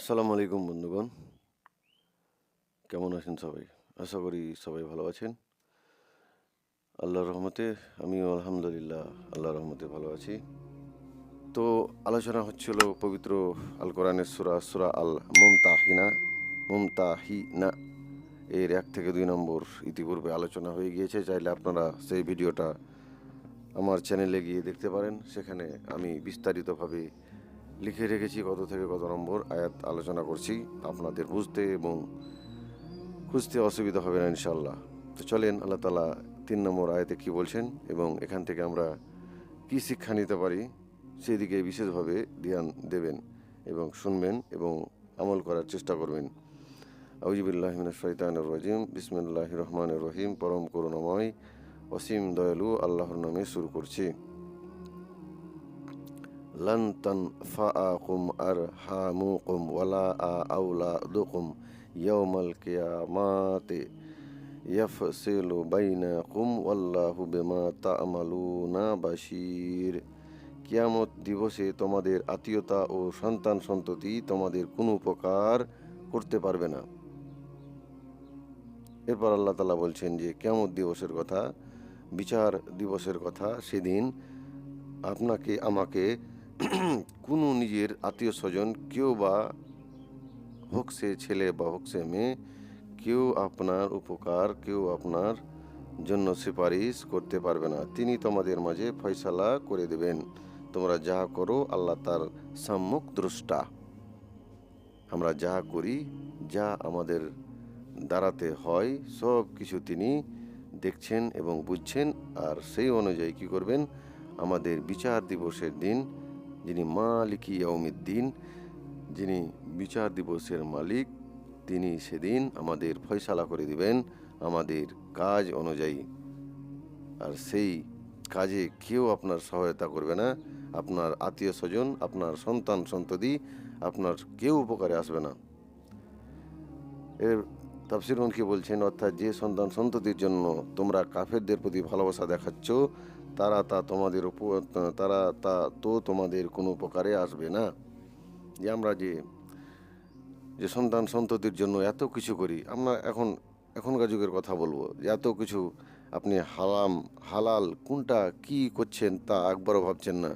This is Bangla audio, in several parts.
আসসালামু আলাইকুম বন্ধুগণ, কেমন আছেন সবাই? আশা করি সবাই ভালো আছেন। আল্লাহর রহমতে আমিও আলহামদুলিল্লাহ আল্লাহর রহমতে ভালো আছি। তো আলোচনা হচ্ছিল পবিত্র আল কোরআনের সূরা আল মুমতাহিনা এর 1 থেকে 2 নম্বর ইতিপূর্বে আলোচনা হয়ে গিয়েছে। চাইলে আপনারা সেই ভিডিওটা আমার চ্যানেলে গিয়ে দেখতে পারেন। সেখানে আমি বিস্তারিতভাবে লিখে রেখেছি কত থেকে কত নম্বর আয়াত আলোচনা করছি। আপনাদের বুঝতে এবং খুঁজতে অসুবিধা হবে না ইনশাআল্লাহ। তো চলেন আল্লাহ তাআলা 3 নম্বর আয়াতে কি বলছেন এবং এখান থেকে আমরা কি শিক্ষা নিতে পারি সেদিকে বিশেষভাবে ধ্যান দেবেন এবং শুনবেন এবং আমল করার চেষ্টা করবেন। আউযু বিল্লাহি মিনাশ শাইতানির রাজিম। বিসমিল্লাহির রহমানির রহিম। পরম করুণাময় অসীম দয়ালু আল্লাহর নামে শুরু করছি। লান তানফাআকুম আরহামুকুম ওয়ালা আওলাদুকুম ইয়াওমাল কিয়ামাতি ইয়াফসিলু বাইনাকুম ওয়াল্লাহু বিমা তা'মালুনা বাশীর। কিয়ামত দিবসে তোমাদের আত্মীয়তা ও সন্তান সন্ততি তোমাদের কোনো উপকার করতে পারবে না। এরপর আল্লাহ তাআলা বলছেন যে কিয়ামত দিবসের কথা, বিচার দিবসের কথা। সেদিন আপনাকে আমাকে কোনো নিজের আত্মীয় স্বজন, কেউ বা হোক সে ছেলে বা হোক সে মেয়ে, কেউ আপনার উপকার, কেউ আপনার জন্য সুপারিশ করতে পারবে না। তিনি তোমাদের মাঝে ফয়সালা করে দেবেন। তোমরা যা করো আল্লাহ তার সম্মুখ দ্রষ্টা। আমরা যা করি, যা আমাদের দ্বারাতে হয়, সব কিছু তিনি দেখছেন এবং বুঝছেন। আর সেই অনুযায়ী কী করবেন? আমাদের বিচার দিবসের দিন, যিনি মালিকি ইয়াউমিদ্দিন, যিনি বিচার দিবসের মালিক, তিনি সেদিন আমাদের ফয়সালা করে দিবেন আমাদের কাজ অনুযায়ী। আর সেই কাজে কেউ আপনার সহায়তা করবে না। আপনার আত্মীয় স্বজন, আপনার সন্তান সন্ততি, আপনার কেউ উপকারে আসবে না। এর তাফসীরগণ কি বলছেন? অর্থাৎ যে সন্তান সন্ততির জন্য তোমরা কাফেরদের প্রতি ভালোবাসা দেখাচ্ছ, তারা তো তোমাদের কোনো উপকারে আসবে না। যে আমরা যে সন্তান সন্ততির জন্য এত কিছু করি, আমরা এখনকার যুগের কথা বলবো, যে এত কিছু আপনি হালাল কোনটা কি করছেন তা একবারও ভাবছেন না।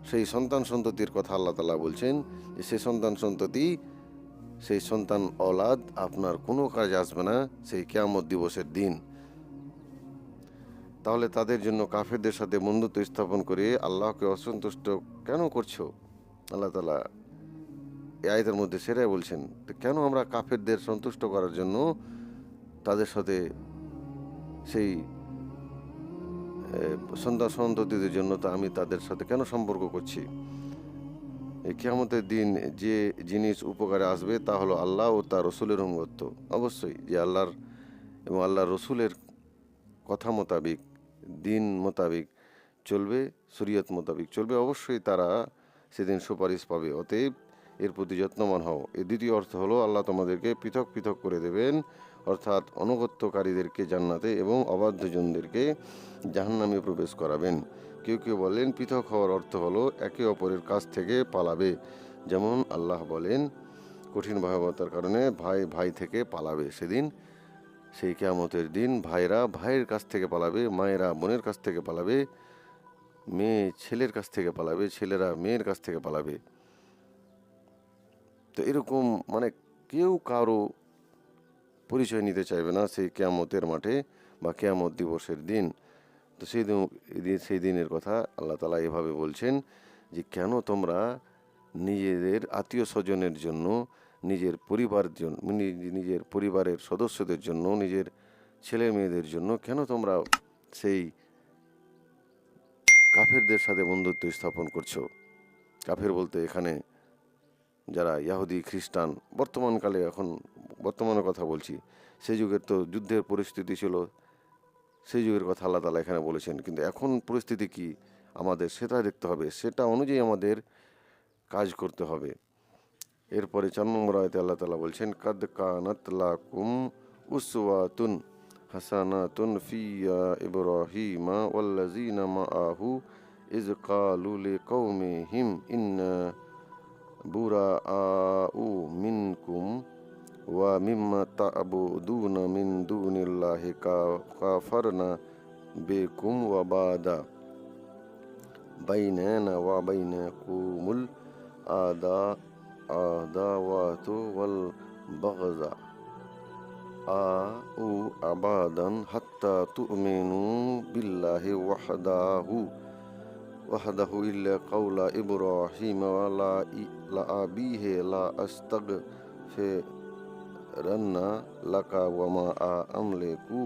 সেই সন্তান সন্ততির কথা আল্লাহ তাআলা বলছেন যে সেই সন্তান অলাদ আপনার কোনো কাজে আসবে না সেই কিয়ামত দিবসের দিন। তাহলে তাদের জন্য কাফেরদের সাথে বন্ধুত্ব স্থাপন করে আল্লাহকে অসন্তুষ্ট কেন করছো? আল্লাহ তাআলা এই আয়াতের মধ্যে সেটাই বলছেন। তো কেন আমরা কাফেরদের সন্তুষ্ট করার জন্য তাদের সাথে সেই সন্তান সন্ততিদের জন্য তা আমি তাদের সাথে কেন সম্পর্ক করছি? এই কিয়ামতের দিন যে জিনিস উপকারে আসবে তা হলো আল্লাহ ও তার রসুলের অনুগত্য। অবশ্যই যে আল্লাহর এবং আল্লাহর রসুলের কথা মোতাবিক, দিন মোতাবিক চলবে, শরীয়ত মোতাবিক চলবে, অবশ্যই তারা সেদিন সুপারিশ পাবে। অতএব এর প্রতি যত্নবান হও। এর দ্বিতীয় অর্থ হলো আল্লাহ তোমাদেরকে পৃথক পৃথক করে দেবেন, অর্থাৎ অনুগত্যকারীদেরকে জান্নাতে এবং অবাধ্যজনদেরকে জাহান্নামে প্রবেশ করাবেন। কেউ কেউ বলেন পৃথক হওয়ার অর্থ হলো একে অপরের কাছ থেকে পালাবে। যেমন আল্লাহ বলেন কঠিন ভয়াবহতার কারণে ভাই ভাই থেকে পালাবে। সেদিন সেই কিয়ামতের দিন ভাইরা ভাইয়ের কাছ থেকে পালাবে, মায়েরা বোনের কাছ থেকে পালাবে, মেয়ে ছেলের কাছ থেকে পালাবে, ছেলেরা মেয়ের কাছ থেকে পালাবে। তো এরকম মানে কেউ কারো পরিচয় নিতে চাইবে না সেই কিয়ামতের মাঠে বা কিয়ামত দিবসের দিন। তো সেই দিনের কথা আল্লাহ তাআলা এভাবে বলছেন যে কেন তোমরা নিজেদের আত্মীয় স্বজনের জন্য, নিজের পরিবারের সদস্যদের জন্য, নিজের ছেলে মেয়েদের জন্য কেন তোমরা সেই কাফেরদের সাথে বন্ধুত্ব স্থাপন করছো? কাফের বলতে এখানে যারা ইয়াহুদি খ্রিস্টান, বর্তমানের কথা বলছি। সেই যুগের তো যুদ্ধের পরিস্থিতি ছিল, সেই যুগের কথা আল্লাহ তাআলা এখানে বলেছেন। কিন্তু এখন পরিস্থিতি কি আমাদের সেটা দেখতে হবে, সেটা অনুযায়ী আমাদের কাজ করতে হবে। এরপরে 4 নম্বর আয়াতে আল্লাহ তাআলা বলছেন কাদ কানাত লাকুম উসওয়াতুন হাসানাতুন ফি ইব্রাহিমা ওয়াল্লাযিনা মাআহু ইয ক্বালু লিকাওমিহিম ইন্না বুরাআউ মিনকুম ওয়া মিম্মা তা'বুদুনা মিন দুনিল্লাহি কাফারনা বিকুম ওয়া বাদা বাইনানা ওয়া বাইনাকুমুল আদাওয়াতু ওয়াল বাগযা আউ আবাদান হাত্তা তু'মিনু বিল্লাহি ওয়াহদাহু ইল্লা কাওলা ইব্রাহিম ওয়া লা আবিহি লা আস্তাগফিরান্না লাকা ওয়া মা আমলিকু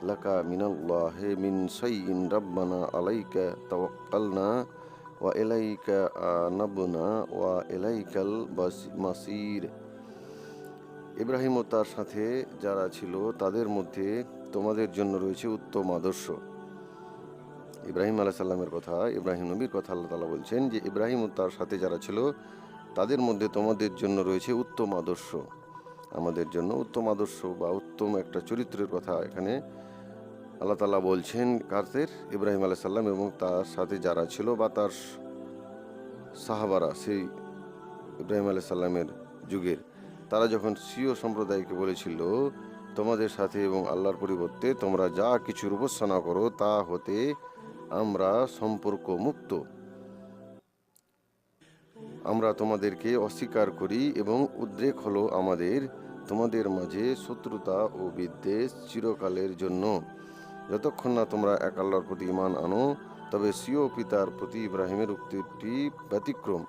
লাকা মিনাল্লাহি মিন শাইইন রাব্বানা আলাইকা তাওয়াক্কালনা ওয়া ইলাইকা আনাবনা ওয়া ইলাইকাল মাসির। ইব্রাহিম ও তার সাথে যারা ছিল তাদের মধ্যে তোমাদের জন্য রয়েছে উত্তম আদর্শ। ইব্রাহিম আলাইহিস সালামের কথা, ইব্রাহিম নবীর কথা আল্লাহ তাআলা বলছেন যে ইব্রাহিম ও তার সাথে যারা ছিল তাদের মধ্যে তোমাদের জন্য রয়েছে উত্তম আদর্শ। আমাদের জন্য উত্তম আদর্শ বা উত্তম একটা চরিত্রের কথা এখানে আল্লাহ তাআলা বলছেন কাদের? ইব্রাহিম আলাইহিস সালাম এবং তার সাথে যারা ছিল বা তার সাহাবারা, সেই ইব্রাহিম আলাইহিস সালামের যুগের, তারা যখন সিও সম্প্রদায়কে বলেছিল তোমাদের সাথে এবং আল্লাহর পরিবর্তে তোমরা যা কিছুর উপাসনা করো তা হতে আমরা সম্পর্ক মুক্ত, আমরা তোমাদেরকে অস্বীকার করি এবং উদ্রেক হলো আমাদের তোমাদের মাঝে শত্রুতা ও বিদ্বেষ চিরকালের জন্য, যতক্ষণ না তোমরা এক আল্লাহর প্রতি ঈমান আনো। তবে স্বীয় পিতার প্রতি ইব্রাহিমের উক্তিটি ব্যতিক্রম।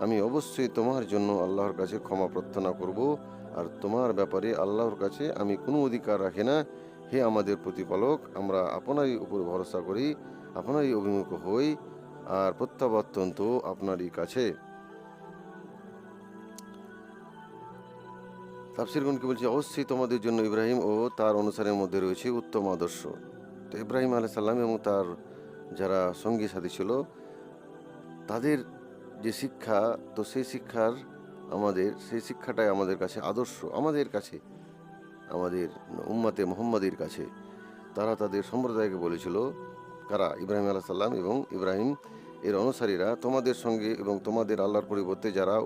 আমি অবশ্যই তোমার জন্য আল্লাহর কাছে ক্ষমা প্রার্থনা করব, আর তোমার ব্যাপারে আল্লাহর কাছে আমি কোনো অধিকার রাখি না। হে আমাদের প্রতিপালক, আমরা আপনারই উপর ভরসা করি, আপনারই অভিমুখ হই, আর প্রত্যাবর্তন তো আপনারই কাছে। তাফসীরগণ কি বলছে? অবশ্যই তোমাদের জন্য ইব্রাহিম ও তার অনুসারের মধ্যে রয়েছে উত্তম আদর্শ। তো ইব্রাহিম আলাইহিস সালাম এবং তার যারা সঙ্গী সাথী ছিল তাদের যে শিক্ষা, তো সেই শিক্ষাটাই আমাদের কাছে আদর্শ, আমাদের কাছে, আমাদের উম্মতে মুহাম্মাদির কাছে। তারা তাদের সম্প্রদায়কে বলেছিল, কারা? ইব্রাহিম আলাইহিস সালাম এবং ইব্রাহিম এর অনুসারীরা, তোমাদের সঙ্গে এবং তোমাদের আল্লাহর পরিবর্তে যারা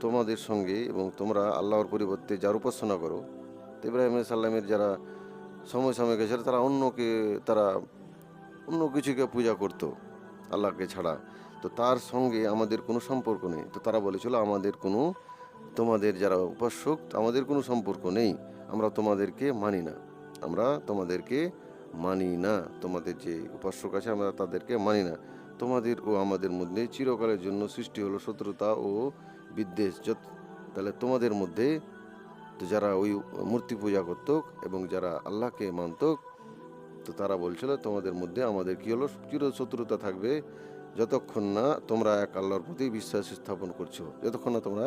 তোমাদের সঙ্গে এবং তোমরা আল্লাহর পরিবর্তে যার উপাসনা করো। তো ইব্রাহিম আলাইহিস সালামের যারা সময় গেছিল তারা অন্য কিছুকে পূজা করত আল্লাহকে ছাড়া, তো তার সঙ্গে আমাদের কোনো সম্পর্ক নেই। তো তারা বলেছিল তোমাদের যারা উপাসক আমাদের কোনো সম্পর্ক নেই, আমরা তোমাদেরকে মানি না, তোমাদের যে উপাসক আছে আমরা তাদেরকে মানি না। তোমাদের ও আমাদের মধ্যে চিরকালের জন্য সৃষ্টি হলো শত্রুতা ও বিদ্বেষ। তাহলে তোমাদের মধ্যে তো যারা ওই মূর্তি পূজা করত এবং যারা আল্লাহকে মানত, তো তারা বলছিল তোমাদের মধ্যে আমাদের কি হলো, চির শত্রুতা থাকবে যতক্ষণ না তোমরা এক আল্লাহর প্রতি বিশ্বাস স্থাপন করছো, যতক্ষণ না তোমরা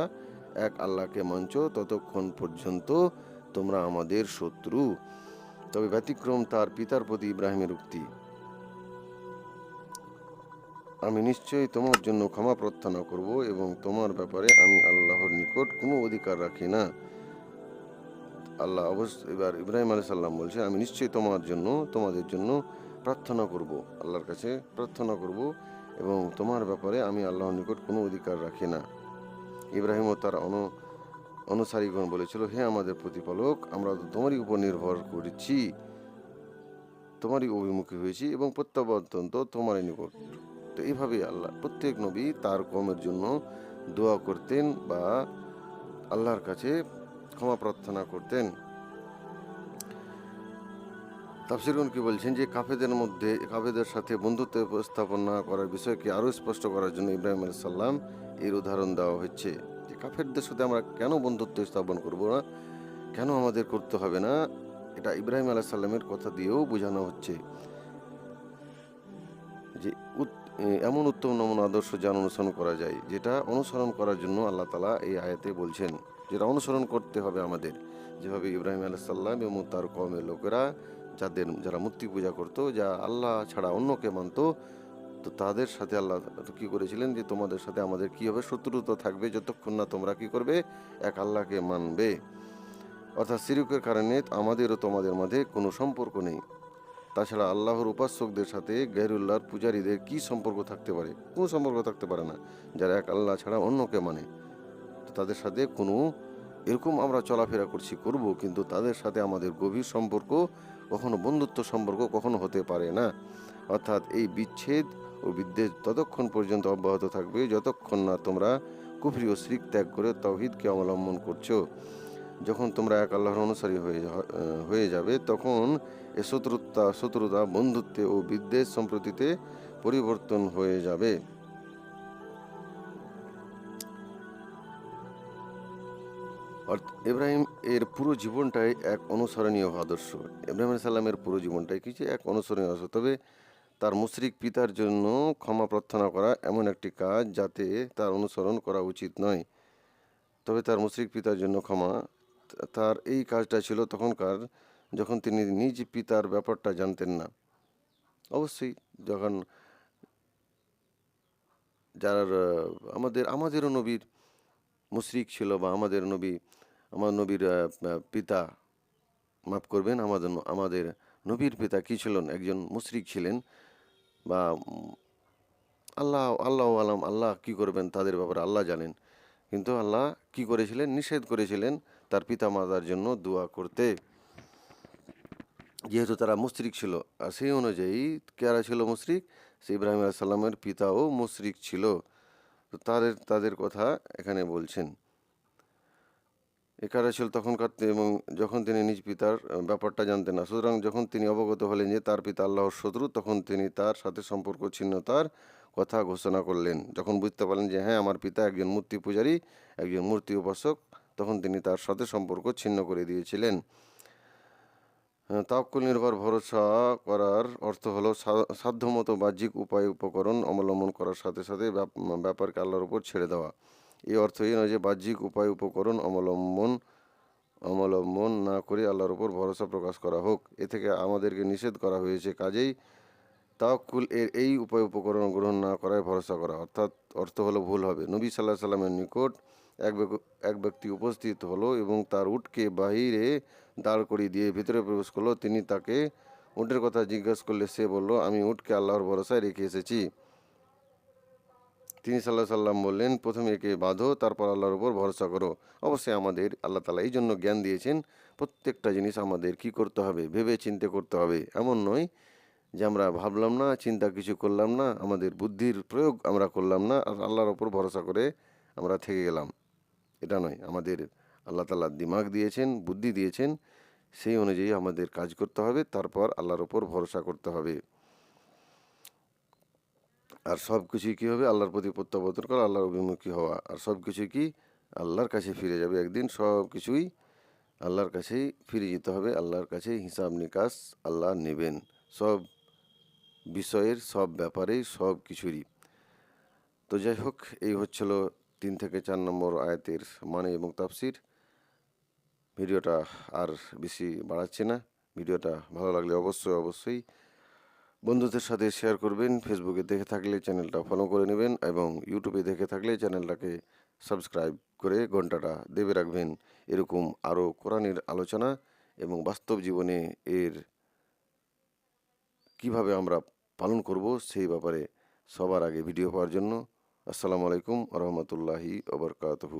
এক আল্লাহকে মানছো ততক্ষণ পর্যন্ত তোমরা আমাদের শত্রু। তবে ব্যতিক্রম তার পিতার প্রতি ইব্রাহিমের উক্তি, আমি নিশ্চয়ই তোমার জন্য ক্ষমা প্রার্থনা করব এবং তোমার ব্যাপারে আমি আল্লাহর নিকট কোনো অধিকার রাখি না। এবার ইব্রাহিম আলাইহিস সালাম বলছে, আমি নিশ্চয়ই তোমাদের জন্য প্রার্থনা করব, আল্লাহর কাছে প্রার্থনা করব এবং তোমার ব্যাপারে আমি আল্লাহর নিকট কোনো অধিকার রাখি না। ইব্রাহিম ও তার অনুসারীগণ বলেছিল, হে আমাদের প্রতিপালক, আমরা তো তোমারই উপর নির্ভর করেছি, তোমারই অভিমুখী হয়েছি এবং প্রত্যাবর্তন তো তোমারই নিকট। তো এইভাবেই আল্লাহ প্রত্যেক নবী তার কওমের জন্য দোয়া করতেন বা আল্লাহর কাছে ক্ষমা প্রার্থনা করতেন। তাফসীরগণ কি বলছেন যে কাফেরদের সাথে বন্ধুত্ব স্থাপন না করার বিষয়কে আরও স্পষ্ট করার জন্য ইব্রাহিম আলাইহিস সালাম এর উদাহরণ দেওয়া হচ্ছে যে কাফেরদের সাথে আমরা কেন বন্ধুত্ব স্থাপন করব না, কেন আমাদের করতে হবে না, এটা ইব্রাহিম আলাইহিস সালামের কথা দিয়েও বোঝানো হচ্ছে যে এমন উত্তম নমুনা আদর্শ যার অনুসরণ করা যায়, যেটা অনুসরণ করার জন্য আল্লাহ তাআলা এই আয়াতে বলছেন যেটা অনুসরণ করতে হবে আমাদের। যেভাবে ইব্রাহিম আলাইহিস সালাম এবং তার কওমের লোকেরা যারা মূর্তি পূজা করত, যা আল্লাহ ছাড়া অন্যকে মানত, তো তাদের সাথে আল্লাহ কি করেছিলেন যে তোমাদের সাথে আমাদের কি হবে, শত্রুতা থাকবে যতক্ষণ না তোমরা কি করবে, এক আল্লাহকে মানবে। অর্থাৎ শিরকের কারণে আমাদের ও তোমাদের মাঝে কোনো সম্পর্ক নেই। তাছাড়া আল্লাহর উপাসকদের সাথে গায়রুল্লাহর পূজারীদের কি সম্পর্ক থাকতে পারে? কোনো সম্পর্ক থাকতে পারে না। যারা এক আল্লাহ ছাড়া অন্যকে মানে, তো তাদের সাথে কোনো এরকম আমরা চলাফেরা করব, কিন্তু তাদের সাথে আমাদের গভীর সম্পর্ক, কখনো বন্ধুত্ব সম্পর্ক কখনো হতে পারে না। অর্থাৎ এই বিচ্ছেদ ও বিদ্বেষ ততক্ষণ পর্যন্ত অব্যাহত থাকবে যতক্ষণ না তোমরা কুফরি ও শিরক ত্যাগ করে তাওহীদকে অবলম্বন করছো। যখন তোমরা এক আল্লাহর অনুসারী হয়ে যাবে, তখন এ শত্রুতা বন্ধুত্বে ও বিদ্বেষ সম্প্রতিতে পরিবর্তন হয়ে যাবে। ইব্রাহিম এর পুরো জীবনটাই এক অনুসরণীয় আদর্শ। ইব্রাহিম আলাইহিস সালামের পুরো জীবনটাই কিছু এক অনুসরণীয় আদর্শ। তবে তার মুশরিক পিতার জন্য ক্ষমা প্রার্থনা করা এমন একটি কাজ যাতে তার অনুসরণ করা উচিত নয়। তবে তার মুশরিক পিতার জন্য ক্ষমা, তার এই কাজটা ছিল তখনকার, যখন তিনি নিজ পিতার ব্যাপারটা জানতেন না। অবশ্যই যখন যার আমাদেরও নবীর মুশরিক ছিল, বা আমার নবীর পিতা, মাফ করবেন, আমাদের নবীর পিতা কি ছিলেন? একজন মুশরিক ছিলেন, বা আল্লাহ আলাম, আল্লাহ কি করবেন তাদের ব্যাপারে আল্লাহ জানেন। কিন্তু আল্লাহ কি করেছিলেন? নিষেধ করেছিলেন তার পিতা মাতার জন্য দোয়া করতে, যেহেতু তারা মুশরিক ছিল। আর সেই অনুযায়ী কারা ছিল মুশরিক? সে ইব্রাহিম আলাইহিস সালামের পিতাও মুশরিক ছিল। তো তাদের কথা এখানে বলছেন। এ কারা ছিল তখনকার, এবং যখন তিনি নিজ পিতার ব্যাপারটা জানতেন না। সুতরাং যখন তিনি অবগত হলেন যে তার পিতা আল্লাহর শত্রু, তখন তিনি তার সাথে সম্পর্ক ছিন্নতার কথা ঘোষণা করলেন। যখন বুঝতে পারলেন যে হ্যাঁ, আমার পিতা একজন মূর্তি পূজারী, একজন মূর্তি উপাসক, তখন তিনি তার সাথে সম্পর্ক ছিন্ন করে দিয়েছিলেন। তাওয়াক্কুল নির্ভর ভরসা করার অর্থ হলো সাধ্যমতো বাহ্যিক উপায় উপকরণ অবলম্বন করার সাথে সাথে ব্যাপারকে আল্লাহর উপর ছেড়ে দেওয়া। এই অর্থ এই নয় যে বাহ্যিক উপায় উপকরণ অবলম্বন না করে আল্লাহর উপর ভরসা প্রকাশ করা হোক। এ থেকে আমাদেরকে নিষেধ করা হয়েছে। কাজেই তাওয়াক্কুল এর এই উপায় উপকরণ গ্রহণ না করায় ভরসা করা, অর্থাৎ অর্থ হলো ভুল হবে। নবী সাল্লাহ সাল্লামের নিকট এক ব্যক্তি উপস্থিত হলো এবং তার উটকে বাহিরে দাঁড় করিয়ে দিয়ে ভিতরে প্রবেশ করলো। তিনি তাকে উটের কথা জিজ্ঞাসা করলে সে বলল, আমি উটকে আল্লাহর ভরসায় রেখে এসেছি। তিনি সাল্লাহ সাল্লাম বললেন, প্রথমে একে বাঁধো, তারপর আল্লাহর উপর ভরসা করো। অবশ্যই আমাদের আল্লাহ তাআলা এই জন্য জ্ঞান দিয়েছেন, প্রত্যেকটা জিনিস আমাদের কি করতে হবে? ভেবে চিন্তে করতে হবে। এমন নয় যে আমরা ভাবলাম না, চিন্তা কিছু করলাম না, আমাদের বুদ্ধির প্রয়োগ আমরা করলাম না, আর আল্লাহর ওপর ভরসা করে আমরা থেকে গেলাম। এটা নয়। আমাদের আল্লাহ তাআলা দিমাগ দিয়েছেন, বুদ্ধি দিয়েছেন, সেই অনুযায়ী আমাদের কাজ করতে হবে, তারপর আল্লাহর ওপর ভরসা করতে হবে। আর সব কিছুই কী হবে? আল্লাহর প্রতি প্রত্যাবর্তন করা, আল্লাহর অভিমুখী হওয়া। আর সব কিছুই কি আল্লাহর কাছে ফিরে যাবে একদিন। সব কিছুই আল্লাহর কাছেই ফিরে যেতে হবে। আল্লাহর কাছেই হিসাব নিকাশ আল্লাহ নেবেন, সব বিষয়ের, সব ব্যাপারেই, সব কিছুরই। তো যাই হোক, এই হচ্ছিল 3 থেকে 4 নম্বর আয়াতের মানে এবং তাফসির। ভিডিওটা আর বেশি বাড়াচ্ছি না। ভিডিওটা ভালো লাগলে অবশ্যই বন্ধুদের সাথে শেয়ার করবেন। ফেসবুকে দেখে থাকলে চ্যানেলটা ফলো করে নেবেন, এবং ইউটিউবে দেখে থাকলে চ্যানেলটাকে সাবস্ক্রাইব করে ঘন্টাটা দেবে রাখবেন। এরকম আরও কোরআনের আলোচনা এবং বাস্তব জীবনে এর কিভাবে আমরা পালন করব সেই ব্যাপারে সবার আগে ভিডিও পাওয়ার জন্য। আসসালামু আলাইকুম ওয়া রাহমাতুল্লাহি ওয়া বারাকাতুহু।